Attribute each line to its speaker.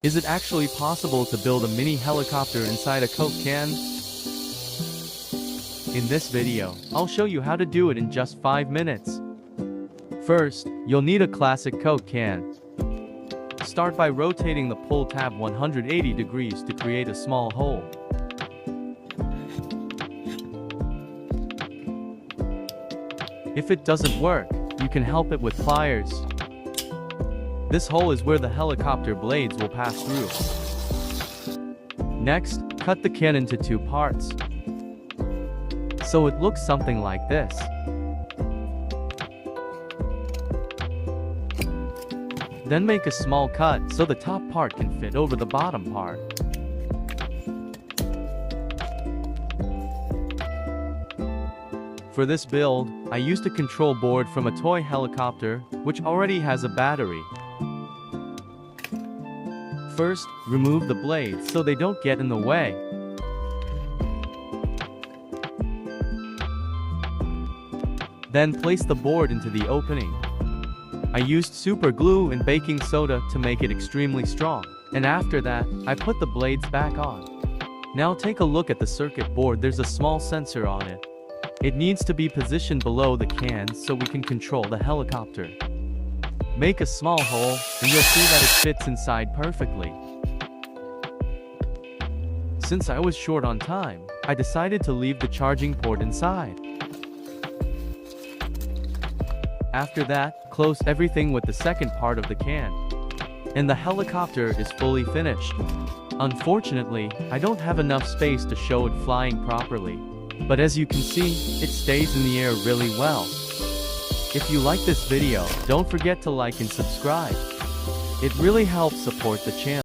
Speaker 1: Is it actually possible to build a mini helicopter inside a Coke can? In this video, I'll show you how to do it in just 5 minutes. First, you'll need a classic Coke can. Start by rotating the pull tab 180 degrees to create a small hole. If it doesn't work, you can help it with pliers. This hole is where the helicopter blades will pass through. Next, cut the can into 2 parts. So it looks something like this. Then make a small cut so the top part can fit over the bottom part. For this build, I used a control board from a toy helicopter, which already has a battery. First, remove the blades so they don't get in the way. Then place the board into the opening. I used super glue and baking soda to make it extremely strong, and after that, I put the blades back on. Now take a look at the circuit board. There's a small sensor on it. It needs to be positioned below the can so we can control the helicopter. Make a small hole, and you'll see that it fits inside perfectly. Since I was short on time, I decided to leave the charging port inside. After that, close everything with the second part of the can. And the helicopter is fully finished. Unfortunately, I don't have enough space to show it flying properly. But as you can see, it stays in the air really well. If you like this video, don't forget to like and subscribe. It really helps support the channel.